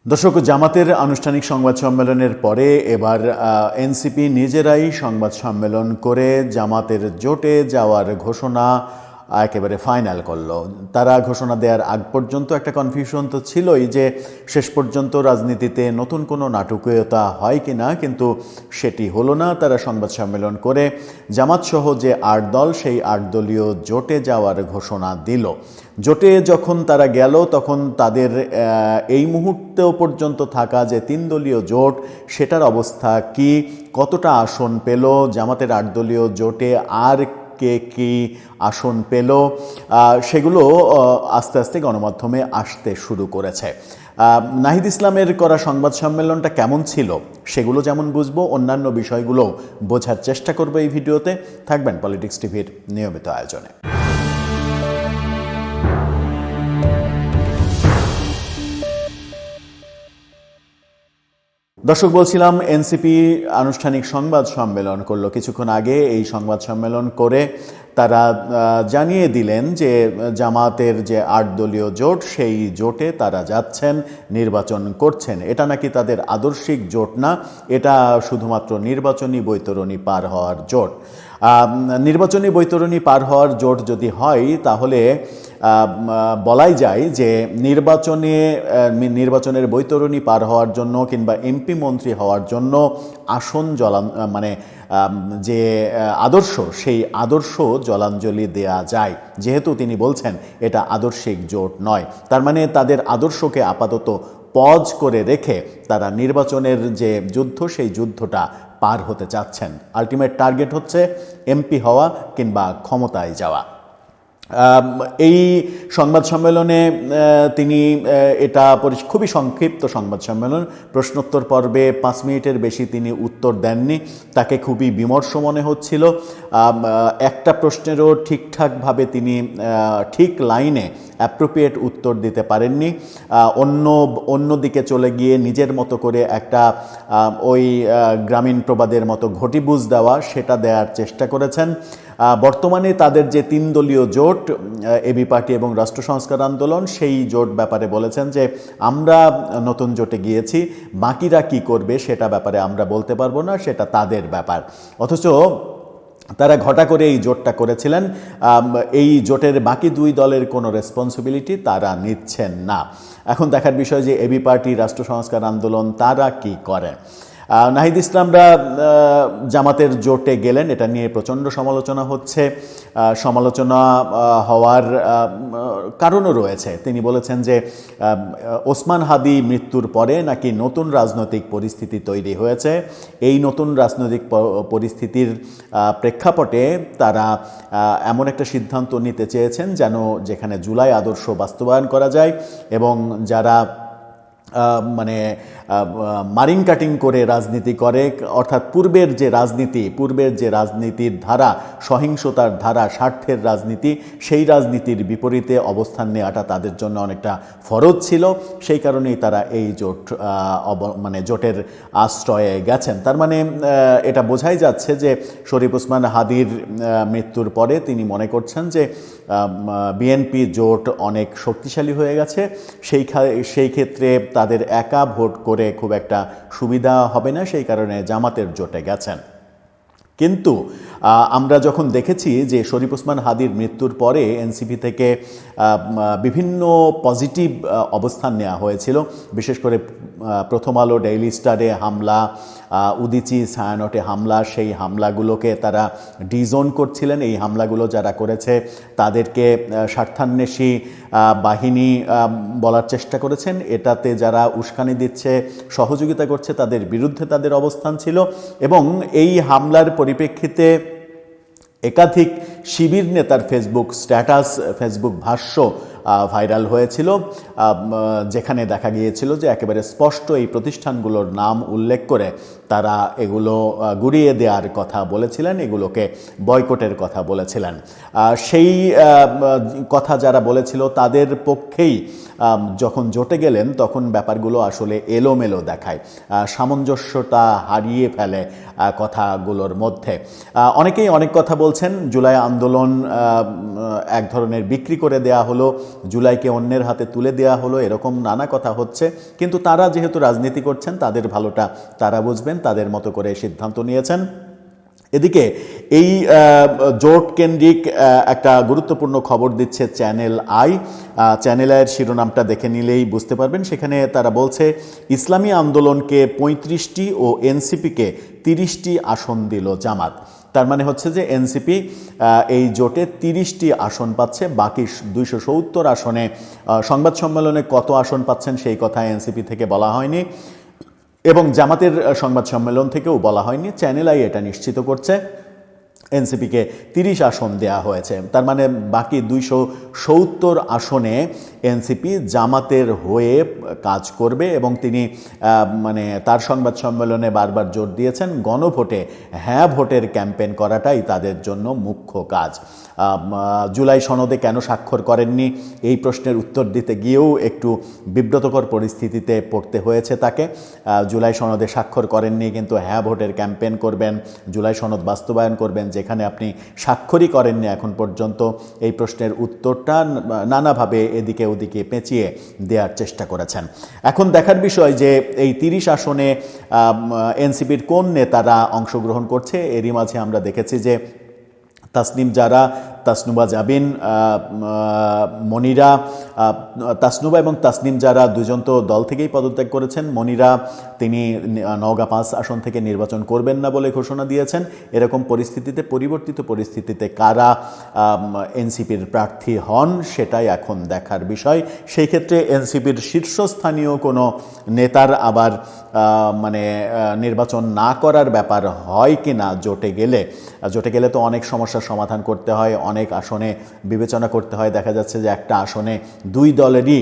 দর্শক, জামাতের আনুষ্ঠানিক সংবাদ সম্মেলনের পরে এবার এনসিপি নিজেরাই সংবাদ সম্মেলন করে জামাতের জোটে যাওয়ার ঘোষণা একেবারে ফাইনাল করলো। তারা ঘোষণা দেওয়ার আগ পর্যন্ত একটা কনফিউশন তো ছিলই যে শেষ পর্যন্ত রাজনীতিতে নতুন কোনো নাটকীয়তা হয় কি না, কিন্তু সেটি হলো না। তারা সংবাদ সম্মেলন করে জামাতসহ যে ৮ দল, সেই ৮ দলীয় জোটে যাওয়ার ঘোষণা দিল। জোটে যখন তারা গেল তখন তাদের এই মুহূর্তেও পর্যন্ত থাকা যে ৩ দলীয় জোট, সেটার অবস্থা কি, কতটা আসন পেল, জামাতের ৮ দলীয় জোটে আর কে কি আসন পেল, সেগুলো আস্তে আস্তে গণমাধ্যমে আসতে শুরু করেছে। নাহিদ ইসলামের করা সংবাদ সম্মেলনটা কেমন ছিল সেগুলো যেমন বুঝবো, অন্যান্য বিষয়গুলো বোঝার চেষ্টা করবো এই ভিডিওতে। থাকবেন পলিটিক্স টিভির নিয়মিত আয়োজনে। দর্শক, বলছিলাম এনসিপি আনুষ্ঠানিক সংবাদ সম্মেলন করলো কিছুক্ষণ আগে। এই সংবাদ সম্মেলন করে তারা জানিয়ে দিলেন যে জামাতের যে ৮ দলীয় জোট, সেই জোটে তারা যাচ্ছেন, নির্বাচন করছেন। এটা নাকি তাদের আদর্শিক জোট না, এটা শুধুমাত্র নির্বাচনী বৈতরণী পার হওয়ার জোট। নির্বাচনী বৈতরণী পার হওয়ার জোট যদি হয় তাহলে বলাই যায় যে নির্বাচনের বৈতরণী পার হওয়ার জন্য কিংবা এমপি মন্ত্রী হওয়ার জন্য আসন যে আদর্শ, সেই আদর্শ জলাঞ্জলি দেয়া যায়। যেহেতু তিনি বলছেন এটা আদর্শিক জোট নয়, তার মানে তাদের আদর্শকে আপাতত পজ করে রেখে তারা নির্বাচনের যে যুদ্ধ, সেই যুদ্ধটা পার হতে চাচ্ছেন। আলটিমেট টার্গেট হচ্ছে এমপি হওয়া কিংবা ক্ষমতায় যাওয়া। এই সংবাদ সম্মেলনে তিনি এটা খুবই সংক্ষিপ্ত সংবাদ সম্মেলন, প্রশ্নোত্তর পর্বে 5 মিনিটের বেশি তিনি উত্তর দেননি। তাকে খুবই বিমর্ষ মনে হচ্ছিল। একটা প্রশ্নেরও ঠিকঠাকভাবে তিনি ঠিক লাইনে অ্যাপ্রোপ্রিয়েট উত্তর দিতে পারেননি। অন্য দিকে চলে গিয়ে নিজের মতো করে একটা ওই গ্রামীণ প্রবাদের মতো ঘটিবুঝ দেওয়া, সেটা দেওয়ার চেষ্টা করেছেন। বর্তমানে তাদের যে 3 দলীয় জোট, এবি পার্টি এবং রাষ্ট্র সংস্কার আন্দোলন, সেই জোট ব্যাপারে বলেছেন যে আমরা নতুন জোটে গিয়েছি, বাকিরা কি করবে সেটা ব্যাপারে আমরা বলতে পারবো না, সেটা তাদের ব্যাপার। অথচ তারা ঘটা করে এই জোটটা করেছিলেন। এই জোটের বাকি 2 দলের কোনো রেসপন্সিবিলিটি তারা নিচ্ছেন না। এখন দেখার বিষয় যে এবি পার্টি, রাষ্ট্র সংস্কার আন্দোলন তারা কি করে। নাহিদ ইসলামরা জামাতের জোটে গেলেন, এটা নিয়ে প্রচণ্ড সমালোচনা হচ্ছে। সমালোচনা হওয়ার কারণও রয়েছে। তিনি বলেছেন যে ওসমান হাদি মৃত্যুর পরে নাকি নতুন রাজনৈতিক পরিস্থিতি তৈরি হয়েছে। এই নতুন রাজনৈতিক পরিস্থিতির প্রেক্ষাপটে তারা এমন একটা সিদ্ধান্ত নিতে চেয়েছেন যেখানে জুলাই আদর্শ বাস্তবায়ন করা যায় এবং যারা মারিং কাটিং করে রাজনীতি করে, অর্থাৎ পূর্বের যে রাজনীতির ধারা, সহিংসতার ধারা, স্বার্থের রাজনীতি, সেই রাজনীতির বিপরীতে অবস্থান নেওয়াটা তাদের জন্য অনেকটা ফরজ ছিল। সেই কারণেই তারা এই জোটের আশ্রয়ে গেছেন। তার মানে এটা বোঝাই যাচ্ছে যে শরীফ ওসমান হাদির মৃত্যুর পরে তিনি মনে করছেন যে বিএনপি জোট অনেক শক্তিশালী হয়ে গেছে। সেই ক্ষেত্রে তাদের একা ভোট করে খুব একটা সুবিধা হবে না, সেই কারণে জামাতের জোটে গেছেন। কিন্তু আমরা যখন দেখেছি যে শরীফ ওসমান হাদির মৃত্যুর পরে এনসিপি থেকে বিভিন্ন পজিটিভ অবস্থান নেওয়া হয়েছিল, বিশেষ করে প্রথম আলো, ডেইলি স্টারে হামলা, উদিচি ছায়ানটে হামলা, সেই হামলাগুলোকে তারা ডিজোন করছিলেন। এই হামলাগুলো যারা করেছে তাদেরকে স্বার্থান্বেষী বাহিনী বলার চেষ্টা করেছেন। এটাতে যারা উস্কানি দিচ্ছে, সহযোগিতা করছে, তাদের বিরুদ্ধে তাদের অবস্থান ছিল। এবং এই হামলার পরিপ্রেক্ষিতে একাধিক শিবির নেতার ফেসবুক স্ট্যাটাস, ফেসবুক ভাষ্য ভাইরাল হয়েছিল, যেখানে দেখা গিয়েছিল যে একেবারে স্পষ্ট এই প্রতিষ্ঠানগুলোর নাম উল্লেখ করে তারা এগুলো গুড়িয়ে দেওয়ার কথা বলেছিলেন, এগুলোকে বয়কটের কথা বলেছিলেন। সেই কথা যারা বলেছিল তাদের পক্ষেই যখন জোটে গেলেন তখন ব্যাপারগুলো আসলে এলোমেলো দেখায়, সামঞ্জস্যতা হারিয়ে ফেলে কথাগুলোর মধ্যে। অনেকেই অনেক কথা বলছেন, জুলাই আন্দোলন এক ধরনের বিক্রি করে দেয়া হলো, জুলাইকে অন্যের হাতে তুলে দেয়া হলো, এরকম নানা কথা হচ্ছে। কিন্তু তারা যেহেতু রাজনীতি করছেন, তাদের ভালোটা তারা বুঝবেন, তাদের মতো করে সিদ্ধান্ত নিয়েছেন। এদিকে এই জোট কেন্দ্রিক একটা গুরুত্বপূর্ণ খবর দিচ্ছে চ্যানেল আই। চ্যানেল আইয়ের শিরোনামটা দেখে নিলেই বুঝতে পারবেন। সেখানে তারা বলছে ইসলামী আন্দোলনকে 35টি ও এনসিপিকে 30টি আসন দিল জামাত। তার মানে হচ্ছে যে এনসিপি এই জোটে 30টি আসন পাচ্ছে, বাকি 270 আসনে সংবাদ সম্মেলনে কত আসন পাচ্ছেন সেই কথা এনসিপি থেকে বলা হয়নি এবং জামাতের সংবাদ সম্মেলন থেকেও বলা হয়নি। চ্যানেল আই এটা নিশ্চিত করছে এনসিপিকে 30 আসন দেয়া হয়েছে। তার মানে বাকি 270 আসনে এনসিপি জামাতের হয়ে কাজ করবে এবং তিনি মানে তার সংবাদ সম্মেলনে বারবার জোর দিয়েছেন গণভোটে হ্যাঁ ভোটের ক্যাম্পেইন করাটাই তাদের জন্য মুখ্য কাজ। জুলাই সনদে কেন স্বাক্ষর করেননি এই প্রশ্নের উত্তর দিতে গিয়েও একটু বিব্রতকর পরিস্থিতিতে পড়তে হয়েছে তাকে। জুলাই সনদে স্বাক্ষর করেননি কিন্তু হ্যাঁ ভোটের ক্যাম্পেইন করবেন, জুলাই সনদ বাস্তবায়ন করবেন, যেখানে আপনি স্বাক্ষরই করেননি এখন পর্যন্ত। এই প্রশ্নের উত্তরটা নানাভাবে এদিকে ওদিকে পেঁচিয়ে দেওয়ার চেষ্টা করেছেন। এখন দেখার বিষয় যে এই 30 আসনে এনসিপির কোন নেতারা অংশগ্রহণ করছে। এরই মাঝে আমরা দেখেছি যে তাসনিম জারা, তাসনুবা জাবিন, মনিরা, তাসনুবা এবং তাসনিম জারা দুজন তো দল থেকেই পদত্যাগ করেছেন। মনিরা তিনি নওগাঁ 5 আসন থেকে নির্বাচন করবেন না বলে ঘোষণা দিয়েছেন। এরকম পরিস্থিতিতে, পরিবর্তিত পরিস্থিতিতে কারা এনসিপির প্রার্থী হন সেটাই এখন দেখার বিষয়। সেই ক্ষেত্রে এনসিপির শীর্ষস্থানীয় কোনো নেতার আবার মানে নির্বাচন না করার ব্যাপার হয় কি না জোটে গেলে তো অনেক সমস্যার সমাধান করতে হয়, অনেক আসনে বিবেচনা করতে হয়। দেখা যাচ্ছে যে একটা আসনে 2 দলেরই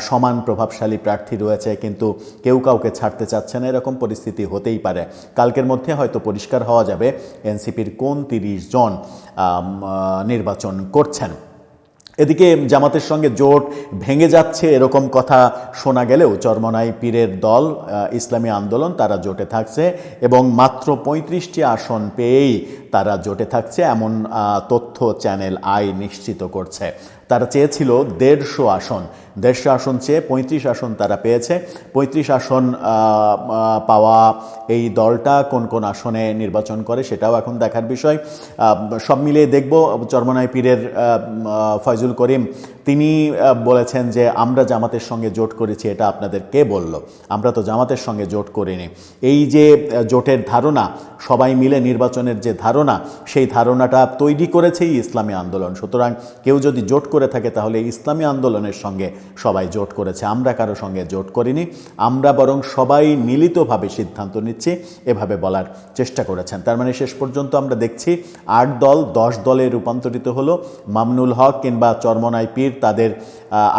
সমান প্রভাবশালী প্রার্থী রয়েছে কিন্তু কেউ কাউকে ছাড়তে চাচ্ছে না, এরকম পরিস্থিতি হতেই পারে। কালকের মধ্যে হয়তো পরিষ্কার হওয়া যাবে এনসিপির কোন 30 জন নির্বাচন করছেন। এদিকে জামাতের সঙ্গে জোট ভেঙে যাচ্ছে এরকম কথা শোনা গেলেও চরমনাই পীরের দল ইসলামী আন্দোলন তারা জোটে থাকছে এবং মাত্র 35টি আসন পেয়েই তারা জোটে থাকছে এমন তথ্য চ্যানেল আই নিশ্চিত করছে। তারা চেয়েছিল 150 আসন, 150 আসন চেয়ে 35 আসন তারা পেয়েছে। 35 আসন পাওয়া এই দলটা কোন কোন আসনে নির্বাচন করে সেটাও এখন দেখার বিষয়। সব মিলিয়ে দেখব। চরমনাই পীরের ফয়জুল করিম তিনি বলেছেন যে আমরা জামাতের সঙ্গে জোট করেছি, এটা আপনাদের কে বলল? আমরা তো জামাতের সঙ্গে জোট করিনি। এই যে জোটের ধারণা, সবাই মিলে নির্বাচনের যে ধারণা, সেই ধারণাটা তৈরি করেছেই ইসলামী আন্দোলন। সুতরাং কেউ যদি জোট করে থাকে তাহলে ইসলামী আন্দোলনের সঙ্গে সবাই জোট করেছে, আমরা কারো সঙ্গে জোট করিনি। আমরা বরং সবাই মিলিতভাবে সিদ্ধান্ত নিচ্ছি, এভাবে বলার চেষ্টা করেছেন। তার মানে শেষ পর্যন্ত আমরা দেখছি 8 দল 10 দলে রূপান্তরিত হলো। মামুনুল হক কিংবা চরমনাই পীর তাদের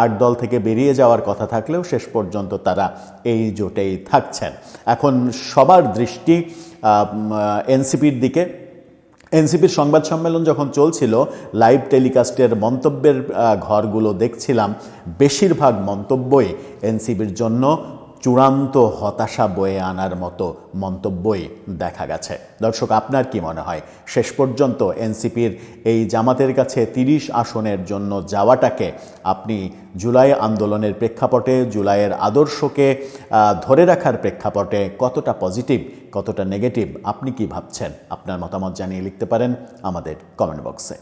8 দল থেকে বেরিয়ে যাওয়ার কথা থাকলেও শেষ পর্যন্ত তারা এই জোটেই থাকছেন। এখন সবার দৃষ্টি এনসিপির দিকে। এনসিপির সংবাদ সম্মেলন যখন চলছিল, লাইভ টেলিকাস্টের মন্তব্যের ঘরগুলো দেখছিলাম, বেশিরভাগ মন্তব্যই এনসিপির জন্য চূড়ান্ত হতাশা বয়ে আনার মতো মন্তব্যই দেখা গেছে। দর্শক, আপনার কি মনে হয় শেষ পর্যন্ত এনসিপির এই জামাতের কাছে 30 আসনের জন্য যাওয়াটাকে আপনি জুলাই আন্দোলনের প্রেক্ষাপটে, জুলাইয়ের আদর্শকে ধরে রাখার প্রেক্ষাপটে কতটা পজিটিভ, কতটা নেগেটিভ, আপনি কি ভাবছেন? আপনার মতামত জানিয়ে লিখতে পারেন আমাদের কমেন্ট বক্সে।